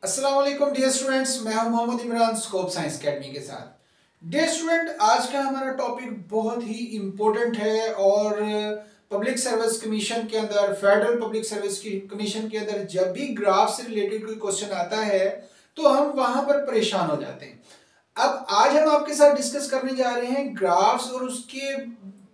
अस्सलाम वालेकुम dear students, मैं हूं Mohammad Imran scope science academy के साथ। डियर स्टूडेंट, आज का हमारा टॉपिक बहुत ही इम्पोर्टेंट है और पब्लिक सर्विस कमीशन के अंदर, फेडरल पब्लिक सर्विस कमीशन के अंदर जब भी ग्राफ से रिलेटेड कोई क्वेश्चन आता है तो हम वहां पर परेशान हो जाते हैं। अब आज हम आपके साथ डिस्कस करने जा रहे हैं ग्राफ्स और उसके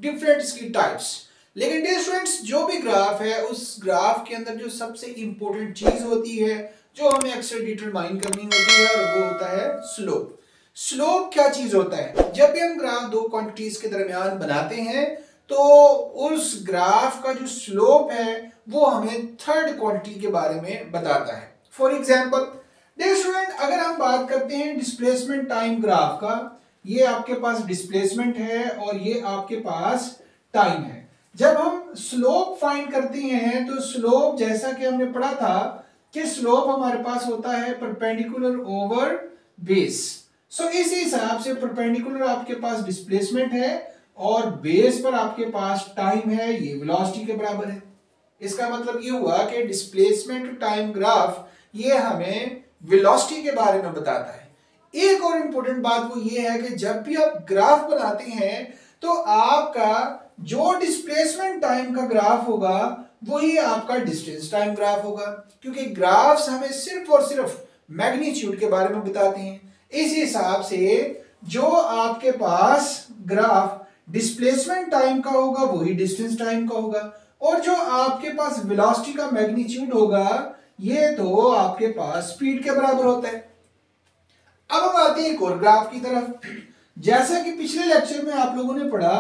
डिफरेंट इसकी टाइप्स। लेकिन डियर स्टूडेंट्स, जो भी ग्राफ है उस ग्राफ के अंदर जो सबसे इंपॉर्टेंट चीज होती है जो हमें अक्सर डिटरमाइन करनी होती है और वो होता है स्लोप। स्लोप क्या चीज होता है? जब भी हम ग्राफ दो क्वांटिटीज के दरमियान बनाते हैं तो उस ग्राफ का जो स्लोप है वो हमें थर्ड क्वांटिटी के बारे में बताता है। फॉर एग्जांपल डियर स्टूडेंट, अगर हम बात करते हैं डिस्प्लेसमेंट टाइम ग्राफ का, ये आपके पास डिस्प्लेसमेंट है और ये आपके पास टाइम है। जब हम स्लोप फाइंड करते हैं तो स्लोप, जैसा कि हमने पढ़ा था कि स्लोप हमारे पास होता है परपेंडिकुलर ओवर बेस। सो इस हिसाब से परपेंडिकुलर आपके पास डिस्प्लेसमेंट है और बेस पर आपके पास टाइम है, ये वेलोसिटी के बराबर है। इसका मतलब ये हुआ कि डिस्प्लेसमेंट टाइम ग्राफ ये हमें वेलोसिटी के बारे में बताता है। एक और इंपॉर्टेंट बात वो ये है कि जब भी आप ग्राफ बनाते हैं तो आपका जो डिस्प्लेसमेंट टाइम का ग्राफ होगा वही आपका डिस्टेंस टाइम ग्राफ होगा, क्योंकि ग्राफ्स हमें सिर्फ और सिर्फ मैग्नीट्यूड के बारे में बताते हैं। इस हिसाब से जो आपके पास ग्राफ डिस्प्लेसमेंट टाइम का होगा वही डिस्टेंस टाइम का होगा, और जो आपके पास वेलोसिटी का मैग्नीट्यूड होगा ये तो आपके पास स्पीड के बराबर होता है। अब हम आते हैं एक और ग्राफ की तरफ। जैसा कि पिछले लेक्चर में आप लोगों ने पढ़ा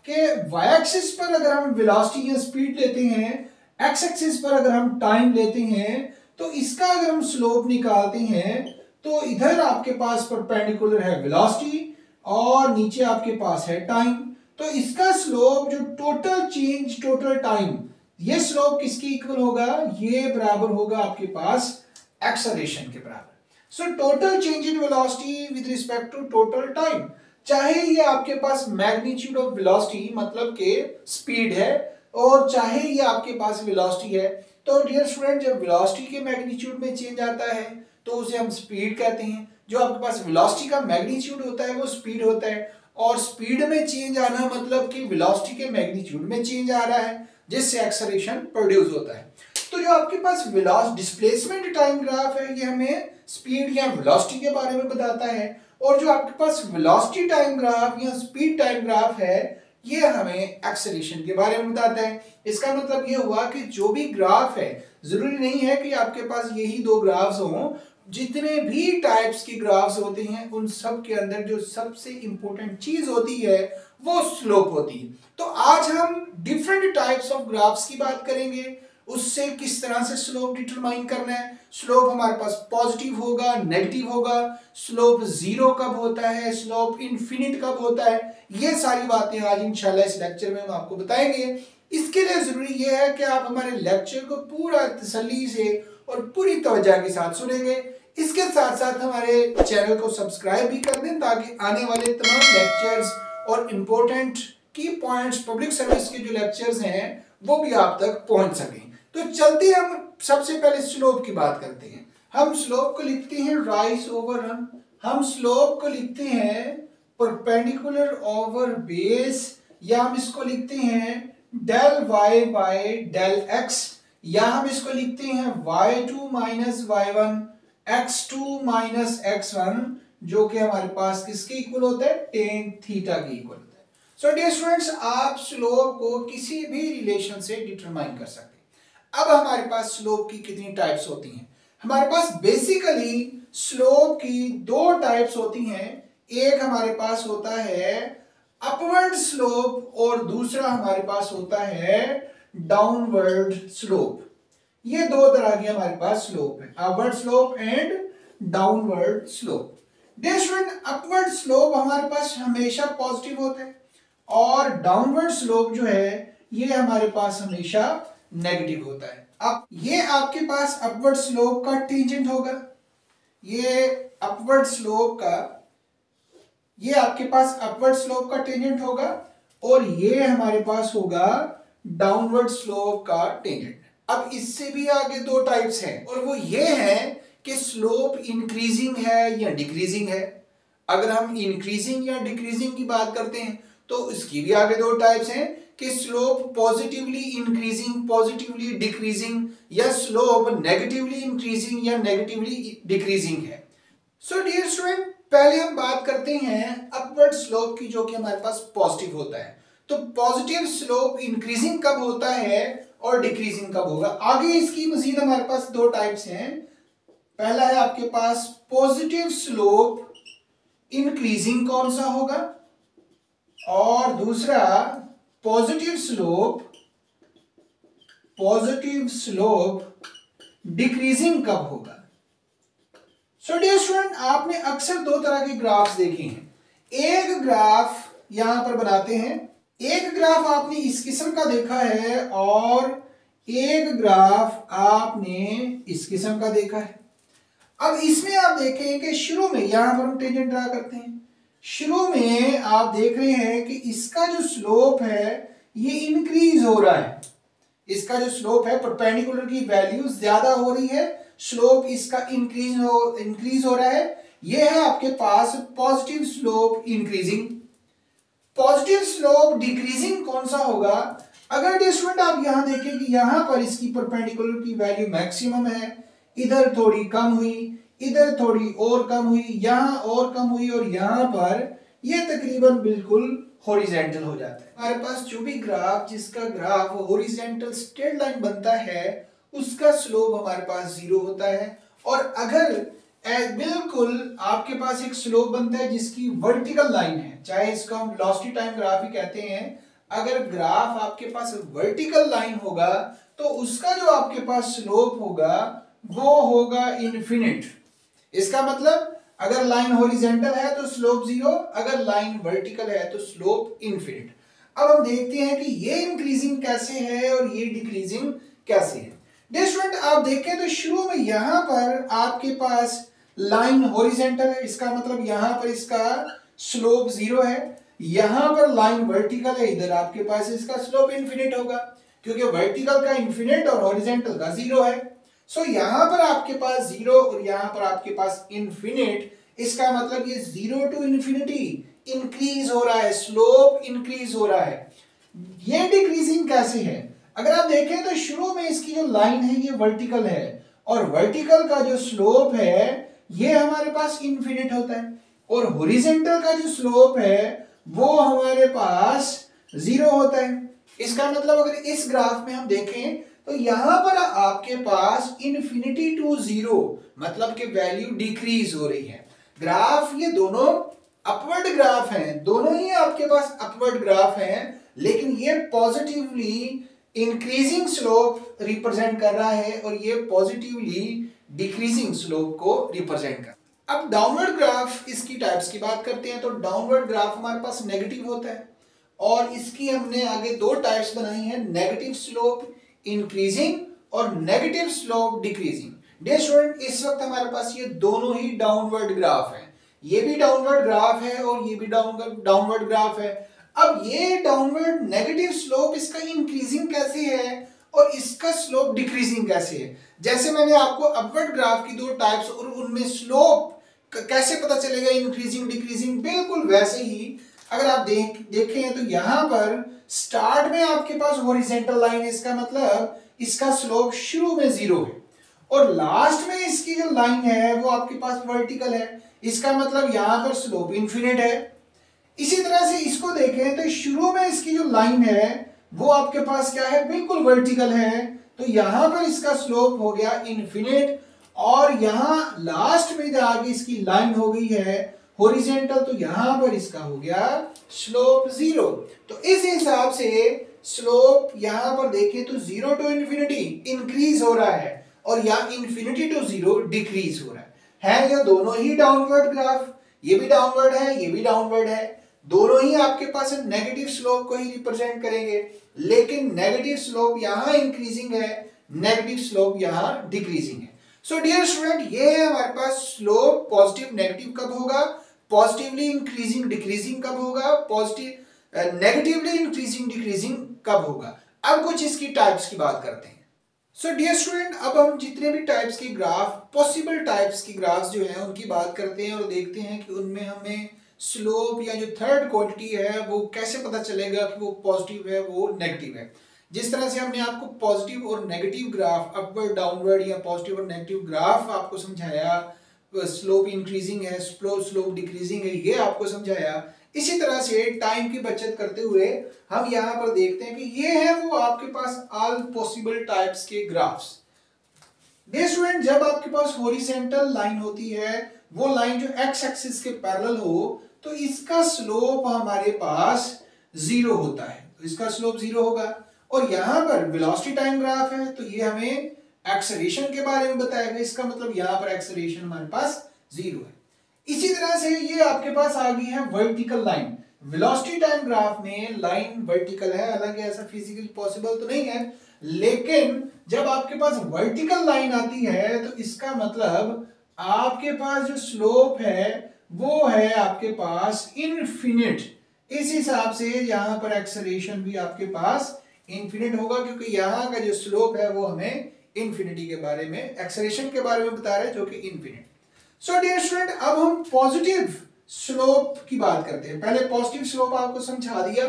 कि वाई एक्सिस पर अगर हम वेलोसिटी या स्पीड लेते हैं, एक्स एक्सिस पर अगर हम टाइम लेते हैं, तो इसका अगर हम स्लोप निकालते हैं तो इधर आपके पास परपेंडिकुलर है वेलोसिटी और नीचे आपके पास है टाइम। तो इसका स्लोप जो टोटल चेंज टोटल टाइम, ये स्लोप किसके इक्वल होगा? ये बराबर होगा आपके पास एक्सेलरेशन के बराबर। So total change in velocity with respect to total time, चाहे ये आपके पास मैग्नीट्यूड ऑफ वेलोसिटी मतलब के स्पीड है और चाहे ये आपके पास वेलोसिटी है, तो डियर स्टूडेंट जब वेलोसिटी के मैग्नीट्यूड में चेंज आता है तो उसे हम स्पीड कहते हैं। जो आपके पास वेलोसिटी का मैग्नीट्यूड होता है वो स्पीड होता है, और स्पीड में चेंज आना मतलब कि वेलोसिटी के मैग्नीट्यूड में चेंज आ रहा है जिससे एक्सेलरेशन प्रोड्यूस होता है। तो जो आपके पास वेलोसिटी डिस्प्लेसमेंट टाइम ग्राफ है ये हमें स्पीड या वेलोसिटी के बारे में बताता है, और जो आपके पास वेलोसिटी टाइम ग्राफ या स्पीड टाइम ग्राफ है ये हमें एक्सेलरेशन के बारे में बताता है। इसका मतलब ये हुआ कि जो भी ग्राफ है, जरूरी नहीं है कि आपके पास यही दो ग्राफ्स हों, जितने भी टाइप्स की ग्राफ्स होते हैं उन सब के अंदर जो सबसे इंपॉर्टेंट चीज होती है वो स्लोप होती है। तो आज हम डिफरेंट टाइप्स ऑफ ग्राफ्स की बात करेंगे, उससे किस तरह से स्लोप डिटरमाइन करना है। स्लोप हमारे पास पॉजिटिव होगा, नेगेटिव होगा, स्लोप जीरो कब होता है, स्लोप इनफिनिट कब होता है, ये सारी बातें आज इंशाल्लाह इस लेक्चर में हम आपको बताएंगे। इसके लिए जरूरी ये है कि आप हमारे लेक्चर को पूरा तसल्ली से और पूरी तवज्जो के साथ सुनेंगे। इसके साथ साथ हमारे चैनल को सब्सक्राइब भी कर दें ताकि आने वाले तमाम लेक्चर्स और इम्पोर्टेंट की पॉइंट्स, पब्लिक सर्विस के जो लेक्चर्स हैं वो भी आप तक पहुंच सकें। तो चलते हम सबसे पहले स्लोप की बात करते हैं। हम स्लोप को लिखते हैं राइज ओवर रन, हम स्लोप को लिखते हैं परपेंडिकुलर ओवर बेस, या हम इसको लिखते हैं del y by del x, या हम इसको लिखते हैं y2 minus y1 x2 minus x1, जो कि हमारे पास किसके इक्वल होता है? टेन थीटा के इक्वल होता है। सो डियर स्टूडेंट्स, आप स्लोप को किसी भी रिलेशन से डिटरमाइन कर सकते हैं। अब हमारे पास स्लोप की कितनी टाइप्स होती हैं? हमारे पास बेसिकली स्लोप की दो टाइप्स होती हैं। एक हमारे पास होता है अपवर्ड स्लोप और दूसरा हमारे पास होता है डाउनवर्ड स्लोप। ये दो तरह की हमारे पास स्लोप है, upward slope and downward slope. Dear student, upward slope हमारे पास हमेशा पॉजिटिव होता है और डाउनवर्ड स्लोप जो है ये हमारे पास हमेशा नेगेटिव होता है। अब ये आपके पास अपवर्ड स्लोप का टेंजेंट होगा, ये अपवर्ड स्लोप का, ये आपके पास अपवर्ड स्लोप का टेंजेंट होगा, और ये हमारे पास होगा डाउनवर्ड स्लोप का टेंजेंट। अब इससे भी आगे दो टाइप्स हैं और वो ये है कि स्लोप इंक्रीजिंग है या डिक्रीजिंग है। अगर हम इंक्रीजिंग या डिक्रीजिंग की बात करते हैं तो इसकी भी आगे दो टाइप्स हैं कि slope positively increasing, positively decreasing, या स्लोप नेगेटिवली इंक्रीजिंग या नेगेटिवली डिक्रीजिंग है। सो डियर स्टूडेंट, पहले हम बात करते हैं अपवर्ड स्लोप की, जो कि हमारे पास पॉजिटिव होता है। तो पॉजिटिव स्लोप इंक्रीजिंग कब होता है और डिक्रीजिंग कब होगा। आगे इसकी मजीद हमारे पास दो टाइप्स हैं। पहला है आपके पास पॉजिटिव स्लोप इंक्रीजिंग कौन सा होगा, और दूसरा पॉजिटिव स्लोप डिक्रीजिंग कब होगा। सो डियर स्टूडेंट, आपने अक्सर दो तरह के ग्राफ्स देखे हैं। एक ग्राफ यहां पर बनाते हैं, एक ग्राफ आपने इस किस्म का देखा है और एक ग्राफ आपने इस किस्म का देखा है। अब इसमें आप देखें कि शुरू में यहां पर हम टेंजेंट ड्रा करते हैं। शुरू में आप देख रहे हैं कि इसका जो स्लोप है ये इंक्रीज हो रहा है। इसका जो स्लोप है, परपेंडिकुलर की वैल्यू ज्यादा हो रही है, स्लोप इसका इंक्रीज हो रहा है। ये है आपके पास positive slope increasing. Positive slope decreasing कौन सा होगा। अगर डियर स्टूडेंट आप यहां देखें कि यहां पर इसकी परपेंडिकुलर की वैल्यू मैक्सिमम है, इधर थोड़ी कम हुई, इधर थोड़ी और कम हुई, यहां और कम हुई, और यहां पर यह तकरीबन बिल्कुल हॉरिजॉन्टल हो जाता है। हमारे पास जो भी ग्राफ, जिसका ग्राफ हॉरिजॉन्टल स्ट्रेट लाइन बनता है, उसका स्लोप हमारे पास 0 होता है। और अगर बिल्कुल आपके पास एक स्लोप बनता है जिसकी वर्टिकल लाइन है, चाहे इसको हम वेलोसिटी टाइम ग्राफ ही कहते हैं, अगर ग्राफ आपके पास वर्टिकल लाइन होगा तो उसका जो आपके पास स्लोप होगा वो होगा इनफिनिट। इसका मतलब अगर लाइन हॉरिजॉन्टल है तो स्लोप 0, अगर लाइन वर्टिकल है तो स्लोप इनफिनिट। अब हम देखते हैं कि ये इंक्रीजिंग कैसे है और ये डिक्रीजिंग कैसे है। डियर स्टूडेंट, आप देखें तो शुरू में यहां पर आपके पास लाइन हॉरिजॉन्टल है, इसका मतलब यहां पर इसका स्लोप 0 है। यहां पर लाइन वर्टिकल है, इधर आपके पास इसका स्लोप इनफिनिट होगा, क्योंकि वर्टिकल का इनफिनिट और हॉरिजॉन्टल का 0 है। सो यहां पर आपके पास 0 और यहां पर आपके पास इनफिनिट। इसका मतलब ये 0 टू इन्फिनिटी इंक्रीज हो रहा है, स्लोप इंक्रीज हो रहा है। ये डिक्रीजिंग कैसे है। अगर आप देखें तो शुरू में इसकी जो लाइन है ये वर्टिकल है, और वर्टिकल का जो स्लोप है ये हमारे पास इनफिनिट होता है, और हॉरिजॉन्टल का जो स्लोप है वो हमारे पास 0 होता है। इसका मतलब अगर इस ग्राफ में हम देखें तो यहां पर आपके पास इनफिनिटी टू 0 मतलब कि वैल्यू डिक्रीज हो रही है। ग्राफ ये दोनों अपवर्ड ग्राफ हैं, दोनों ही आपके पास अपवर्ड ग्राफ हैं, लेकिन ये पॉजिटिवली इंक्रीजिंग स्लोप रिप्रेजेंट कर रहा है और ये पॉजिटिवली डिक्रीजिंग स्लोप को रिप्रेजेंट कर रहा है। अब डाउनवर्ड ग्राफ, इसकी टाइप्स की बात करते हैं तो डाउनवर्ड ग्राफ हमारे पास नेगेटिव होता है, और इसकी हमने आगे दो टाइप्स बनाई हैं, नेगेटिव स्लोप इंक्रीजिंग और negative slope decreasing. Dear student, इस वक्त हमारे पास ये दोनों ही डाउनवर्ड ग्राफ है, ये भी डाउनवर्ड ग्राफ है और ये भी डाउनवर्ड ग्राफ है। अब ये डाउनवर्ड नेगेटिव स्लोप, इसका इंक्रीजिंग कैसे है और इसका स्लोप डिक्रीजिंग कैसे है। जैसे मैंने आपको अपवर्ड ग्राफ की दो टाइप्स और उनमें स्लोप कैसे पता चलेगा इंक्रीजिंग डिक्रीजिंग, बिल्कुल वैसे ही अगर आप देखें तो यहां पर स्टार्ट में आपके पास हॉरिजॉन्टल लाइन है, इसका मतलब इसका स्लोप शुरू में 0 है, और लास्ट में इसकी जो लाइन है वो आपके पास वर्टिकल है, इसका मतलब यहां पर स्लोप इनफिनिट है। इसी तरह से इसको देखें तो शुरू में इसकी जो लाइन है वो आपके पास क्या है, बिल्कुल वर्टिकल है, तो यहां पर इसका स्लोप हो गया इनफिनिट, और यहां लास्ट में आगे इसकी लाइन हो गई है हॉरिजॉन्टल, तो यहां पर इसका हो गया स्लोप 0। तो इस हिसाब से स्लोप यहां पर देखें तो 0 टू इन्फिनिटी इंक्रीज हो रहा है और यहां इन्फिनिटी टू 0 डिक्रीज हो रहा है ये दोनों ही डाउनवर्ड ग्राफ, ये भी डाउनवर्ड है, ये भी डाउनवर्ड है, दोनों ही आपके पास नेगेटिव स्लोप को ही रिप्रेजेंट करेंगे, लेकिन नेगेटिव स्लोप यहां इंक्रीजिंग है, नेगेटिव स्लोप यहां डिक्रीजिंग है। सो डियर स्टूडेंट, ये है हमारे पास स्लोप पॉजिटिव नेगेटिव कब होगा, पॉजिटिवली इंक्रीजिंग डिक्रीजिंग कब होगा, पॉजिटिव नेगेटिवली इंक्रीजिंग डिक्रीजिंग कब होगा। अब कुछ इसकी टाइप्स की बात करते हैं। सो डियर स्टूडेंट, अब हम जितने भी टाइप्स के ग्राफ, पॉसिबल टाइप्स की ग्राफ्स जो हैं उनकी बात करते हैं और देखते हैं कि उनमें हमें स्लोप या जो थर्ड क्वांटिटी है वो कैसे पता चलेगा कि वो पॉजिटिव है वो नेगेटिव है। जिस तरह से हमने आपको पॉजिटिव और नेगेटिव ग्राफ, अपवर्ड डाउनवर्ड या पॉजिटिव और नेगेटिव ग्राफ आपको समझाया, स्लोप इंक्रीजिंग है, स्लोप डिक्रीजिंग है, ये आपको समझाया। इसी तरह से टाइम की बचत करते हुए हम यहाँ पर देखते हैं कि ये है वो आपके पास ऑल पॉसिबल टाइप्स के ग्राफ्स। डियर स्टूडेंट, जब आपके पास हॉरिजॉन्टल लाइन होती है, वो लाइन जो एक्स एक्सिस के पैरेलल हो, तो इसका स्लोप हमारे पास जीरो होता है, तो इसका स्लोप जीरो होगा। और यहां पर वेलोसिटी टाइम ग्राफ है, तो ये हमें एक्सेलरेशन के बारे में बताएगा, इसका मतलब यहां पर एक्सेलरेशन हमारे पास जीरो है। इसी तरह से ये आपके पास आ गई है vertical line. Velocity time graph में लाइन वर्टिकल है, हालांकि ऐसा फिजिकली पॉसिबल तो नहीं है, लेकिन जब आपके पास वर्टिकल लाइन आती है तो इसका मतलब आपके पास जो स्लोप है वो है आपके पास इनफिनिट। इस हिसाब से यहां पर एक्सेलरेशन भी आपके पास इनफिनिट होगा, क्योंकि यहां का जो स्लोप है वो हमें इनफिनिटी के बारे में, एक्सेलरेशन के बारे में बता रहे हैं, जो कि इनफिनिट। सो डियर स्टूडेंट, अब हम पॉजिटिव स्लोप की बात करते हैं। पहले पॉजिटिव स्लोप आपको समझा दिया,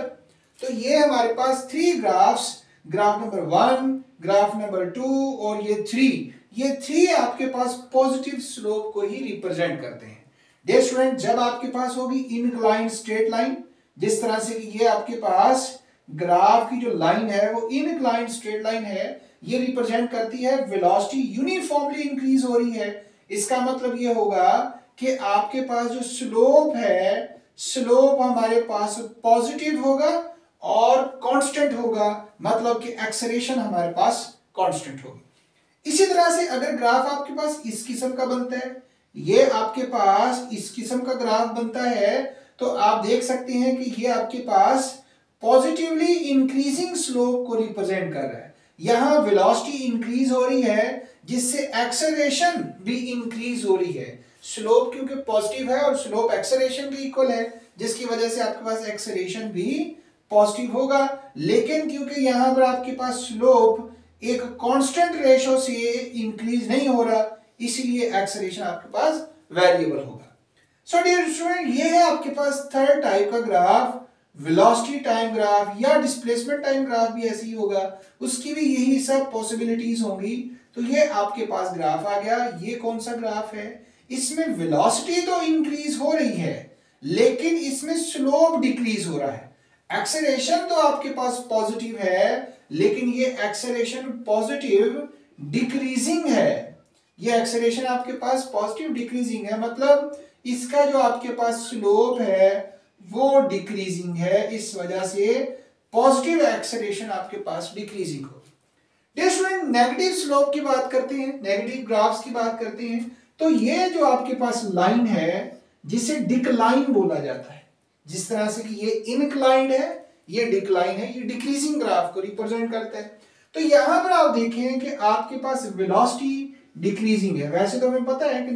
तो ये हमारे पास three graphs, graph number 1, graph number 2 और ये 3, ये 3 आपके पास पॉजिटिव स्लोप को ही रिप्रेजेंट करते हैं। डियर स्टूडेंट, जब आपके पास होगी इनक्लाइंड स्ट्रेट लाइन, जिस तरह से कि ये आपके पास ग्राफ की जो लाइन है वो इनक्लाइंड स्ट्रेट लाइन है, ये रिप्रेजेंट करती है वेलोसिटी यूनिफॉर्मली इंक्रीज हो रही है। इसका मतलब ये होगा कि आपके पास जो स्लोप है, स्लोप हमारे पास पॉजिटिव होगा और कांस्टेंट होगा, मतलब कि एक्सेलरेशन हमारे पास कांस्टेंट होगी। इसी तरह से अगर ग्राफ आपके पास इस किस्म का बनता है, ये आपके पास इस किस्म का ग्राफ बनता है, तो आप देख सकते हैं कि ये आपके पास पॉजिटिवली इंक्रीजिंग स्लोप को रिप्रेजेंट कर रहा है। यहां वेलोसिटी इंक्रीज हो रही है, जिससे एक्सेलरेशन भी इंक्रीज हो रही है। स्लोप क्योंकि पॉजिटिव है और स्लोप एक्सेलरेशन के इक्वल है, जिसकी वजह से आपके पास एक्सेलरेशन भी पॉजिटिव होगा। लेकिन क्योंकि यहां पर आपके पास स्लोप एक कांस्टेंट रेशो से इंक्रीज नहीं हो रहा, इसलिए एक्सेलरेशन आपके पास वेरिएबल होगा। सो डियर स्टूडेंट, ये है आपके पास थर्ड टाइप का ग्राफ, वेलोसिटी टाइम ग्राफ या डिस्प्लेसमेंट टाइम ग्राफ भी ऐसे ही होगा, उसकी भी यही सब पॉसिबिलिटीज होंगी। तो ये आपके पास ग्राफ आ गया। ये कौन सा ग्राफ है? इसमें वेलोसिटी तो इंक्रीज हो रही है, लेकिन इसमें स्लोप डिक्रीज हो रहा है। एक्सेलरेशन तो आपके पास पॉजिटिव है, लेकिन ये एक्सेलरेशन पॉजिटिव डिक्रीजिंग है। ये एक्सेलरेशन आपके पास पॉजिटिव डिक्रीजिंग है, मतलब इसका जो आपके पास स्लोप है वो डिक्रीजिंग है, इस वजह से पॉजिटिव एक्सेलरेशन आपके पास डिक्रीजिंग हो। डियर स्टूडेंट, नेगेटिव स्लोप की बात करते हैं, नेगेटिव ग्राफ्स की बात करते हैं, तो ये जो आपके पास लाइन है जिसे डिक्लाइन बोला जाता है, जिस तरह से कि ये इनक्लाइंड है, ये डिक्लाइन है, ये डिक्रीजिंग ग्राफ को रिप्रेजेंट करता है। तो यहां पर आप देखें कि आपके पास वेलोसिटी डिक्रीजिंग है। वैसे तो हमें पता है कि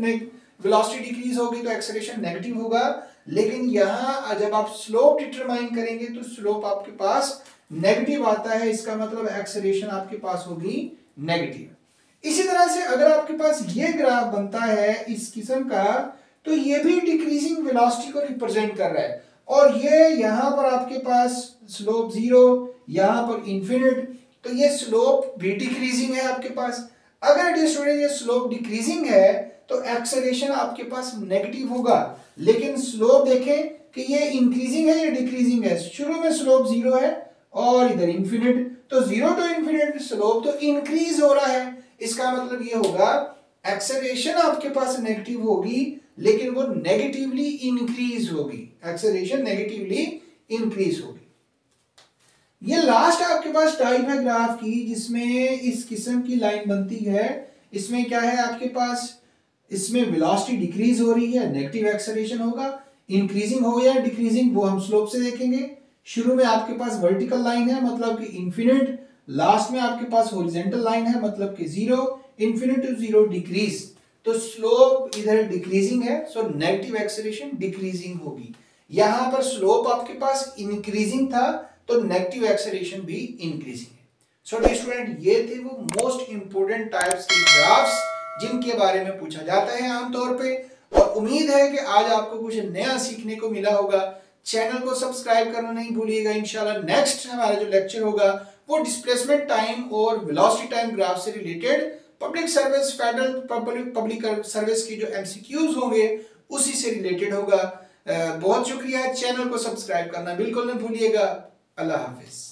वेलोसिटी डिक्रीज होगी तो एक्सेलरेशन नेगेटिव होगा, लेकिन यहां जब आप स्लोप डिटरमाइन करेंगे तो स्लोप आपके पास नेगेटिव आता है, इसका मतलब एक्सेलरेशन आपके पास होगी नेगेटिव। इसी तरह से अगर आपके पास ये ग्राफ बनता है इस किस्म का, तो ये भी डिक्रीजिंग वेलोसिटी को रिप्रेजेंट कर रहा है, और ये यहां पर आपके पास स्लोप जीरो, यहां पर इंफिनिट, तो ये स्लोप भी डिक्रीजिंग है आपके पास। अगर स्टूडेंट ये स्लोप डिक्रीजिंग है तो एक्सेलरेशन आपके पास नेगेटिव होगा, लेकिन स्लोप देखें कि ये इंक्रीजिंग है या डिक्रीजिंग है। शुरू में स्लोप जीरो है और इधर इंफिनिट, तो जीरो टू इंफिनिट स्लोप तो इंक्रीज हो रहा है। इसका मतलब ये होगा एक्सेलरेशन आपके पास नेगेटिव होगी, लेकिन वो नेगेटिवली इंक्रीज होगी, एक्सेलरेशन नेगेटिवली इंक्रीज होगी। ये लास्ट आपके पास टाइप है ग्राफ की जिसमें इस किस्म की लाइन बनती है। इसमें क्या है आपके पास, इसमें वेलोसिटी डिक्रीज हो रही है, नेगेटिव एक्सेलरेशन होगा। इंक्रीजिंग हो या डिक्रीजिंग वो हम स्लोप से देखेंगे। शुरू में आपके पास वर्टिकल लाइन है, मतलब कि इंफिनिट, लास्ट में आपके पास हॉरिजॉन्टल लाइन है, मतलब कि zero, infinite to zero decrease, तो स्लोप इधर डिक्रीजिंग है, सो नेगेटिव एक्सेलरेशन डिक्रीजिंग होगी। यहां पर स्लोप आपके पास इंक्रीजिंग था, तो नेगेटिव एक्सेलरेशन भी इंक्रीजिंग है। सो डियर स्टूडेंट, ये थे वो मोस्ट इंपोर्टेंट टाइप्स की ग्राफ्स जिनके बारे में पूछा जाता है आमतौर पे। और उम्मीद है कि आज आपको कुछ नया सीखने को मिला होगा। चैनल को सब्सक्राइब करना नहीं भूलिएगा। इंशाल्लाह नेक्स्ट हमारा जो लेक्चर होगा वो डिस्प्लेसमेंट टाइम और वेलोसिटी टाइम ग्राफ से related public service, federal public service की जो एमसीक्यूज होंगे उसी से रिलेटेड होगा। बहुत शुक्रिया। चैनल को सब्सक्राइब करना बिल्कुल न भूलिएगा। अल्लाह हाफिज।